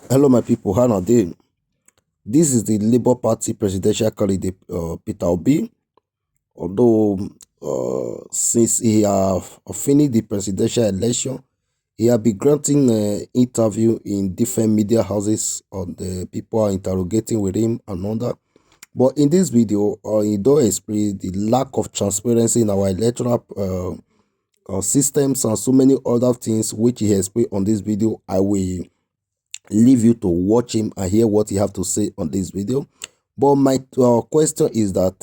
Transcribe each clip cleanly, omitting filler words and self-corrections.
Hello, my people. How are they? This is the Labour Party presidential candidate, Peter Obi. Although, since he have finished the presidential election, he have been granting interview in different media houses. On the people are interrogating with him and all that. But in this video, he don't explain the lack of transparency in our electoral systems and so many other things which he explained on this video. I will leave you to watch him and hear what he have to say on this video. But my question is that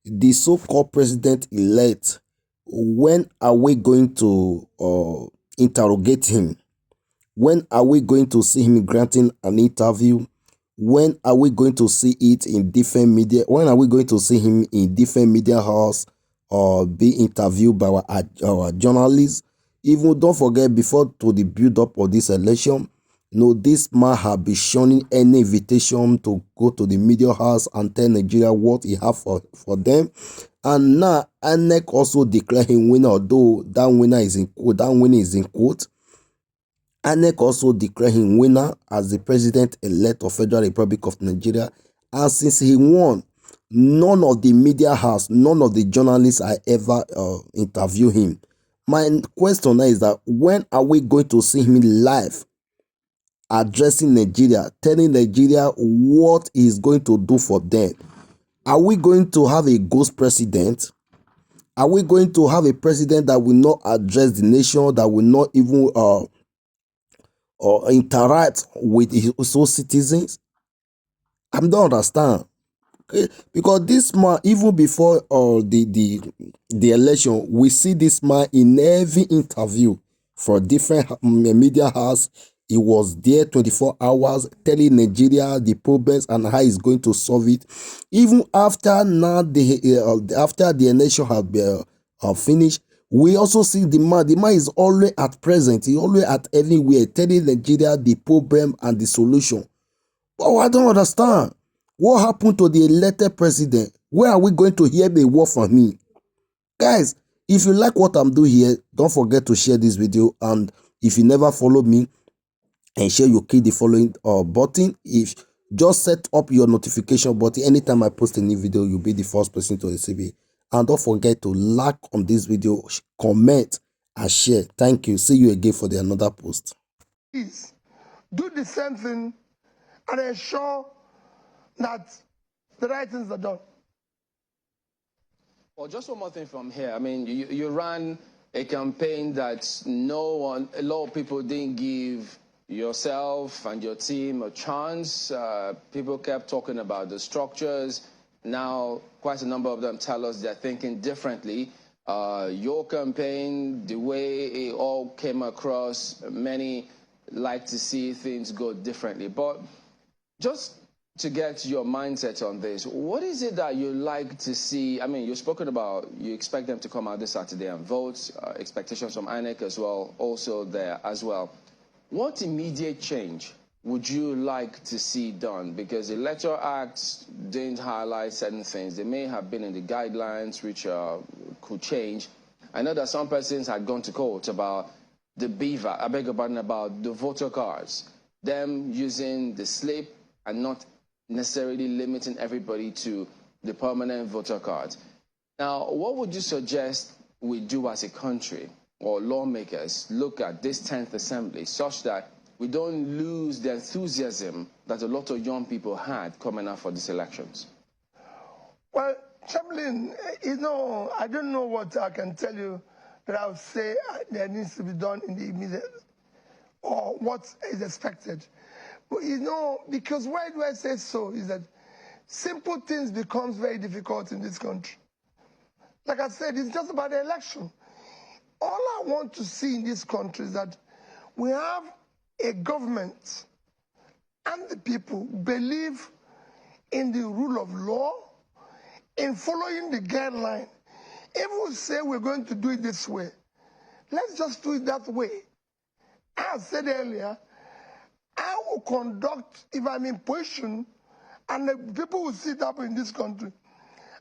the so-called president-elect, when are we going to interrogate him? When are we going to see him granting an interview? When are we going to see it in different media? When are we going to see him in different media house or be interviewed by our journalists? Even don't forget, before to the build up of this election, this man have been shunning any invitation to go to the media house and tell Nigeria what he have for them. And now INEC also declare him winner, although that winner is in quote. That winner is in quote. INEC also declared him winner as the president-elect of Federal Republic of Nigeria. And since he won, none of the media house, none of the journalists I ever interview him. My question now is that when are we going to see him live addressing Nigeria, telling Nigeria what he's going to do for them? Are we going to have a ghost president? Are we going to have a president that will not address the nation, that will not even or interact with his own citizens? I don't understand. Okay? Because this man, even before the election, we see this man in every interview for different media house. He was there 24 hours telling Nigeria the problems and how he's going to solve it. Even after now, after the election have been finished, we also see the man. The man is always at present. He always at everywhere telling Nigeria the problem and the solution. But I don't understand. What happened to the elected president? Where are we going to hear the word from me? Guys, if you like what I'm doing here, don't forget to share this video. And if you never follow me, ensure you click the following button. If just set up your notification button. Anytime I post a new video, you'll be the first person to receive it. And don't forget to like on this video, comment and share. Thank you. See you again for the another post. Please do the same thing and ensure that the right things are done. Well, just one more thing from here. I mean, you ran a campaign that a lot of people didn't give yourself and your team a chance. People kept talking about the structures. Now, quite a number of them tell us they're thinking differently. Your campaign, the way it all came across, many like to see things go differently. But just to get your mindset on this, what is it that you like to see? I mean, you've spoken about you expect them to come out this Saturday and vote, expectations from INEC as well, also there as well. What immediate change would you like to see done? Because the Electoral Act didn't highlight certain things. They may have been in the guidelines which could change. I know that some persons had gone to court about the beaver, I beg your pardon, about the voter cards, them using the slip and not necessarily limiting everybody to the permanent voter cards. Now, what would you suggest we do as a country or lawmakers look at this 10th Assembly such that we don't lose the enthusiasm that a lot of young people had coming out for these elections? Well, Chamberlain, I don't know what I can tell you that I would say there needs to be done in the immediate or what is expected. But because why do I say so is that simple things becomes very difficult in this country. Like I said, it's just about the election. All I want to see in this country is that we have a government and the people believe in the rule of law, in following the guideline. If we say we're going to do it this way, let's just do it that way. As I said earlier, I will conduct, if I'm in position, and the people will sit up in this country,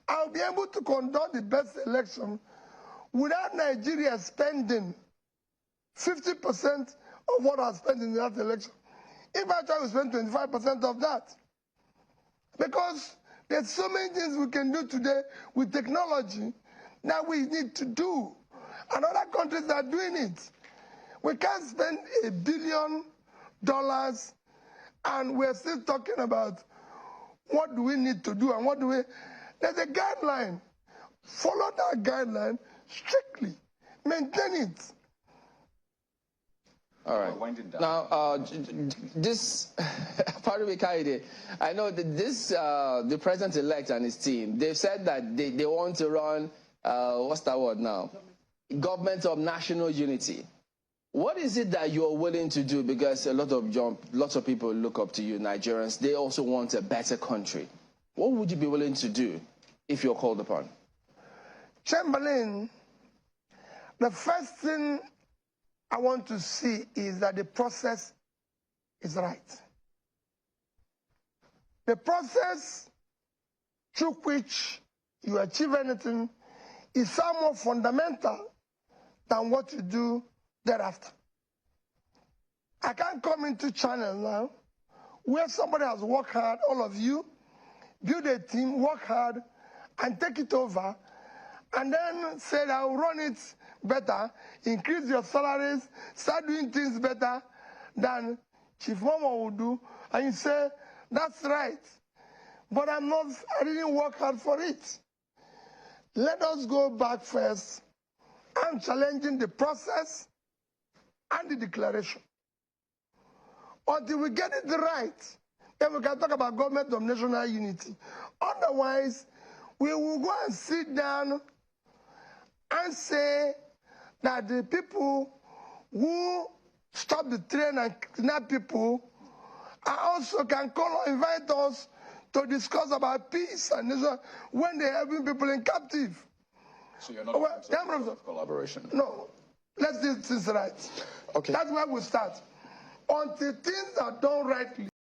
I'll be able to conduct the best election without Nigeria spending 50% of what I spent in that election. If I try to spend 25% of that, because there's so many things we can do today with technology that we need to do, and other countries are doing it. We can't spend $1 billion and we're still talking about what do we need to do and what do we... There's a guideline. Follow that guideline strictly. Maintain it. All right. Winding down. Now, this, pardon me, Kaide, I know that this, the president-elect and his team, they've said that they want to run, what's that word now? Government of national unity. What is it that you're willing to do? Because lots of people look up to you, Nigerians. They also want a better country. What would you be willing to do if you're called upon? Chamberlain, the first thing I want to see is that the process is right. The process through which you achieve anything is far more fundamental than what you do thereafter. I can't come into channel now where somebody has worked hard, all of you, build a team, work hard, and take it over, and then say, I'll run it better, increase your salaries, start doing things better than Chief Momo would do, and you say, that's right. But I didn't work hard for it. Let us go back first and challenging the process and the declaration. Until we get it right, then we can talk about government of national unity. Otherwise, we will go and sit down and say that the people who stop the train and kidnap people also can call or invite us to discuss about peace and nation when they're having people in captive. So you're not of collaboration? No. Let's do things right. Okay. That's where we start. Until things are done rightly,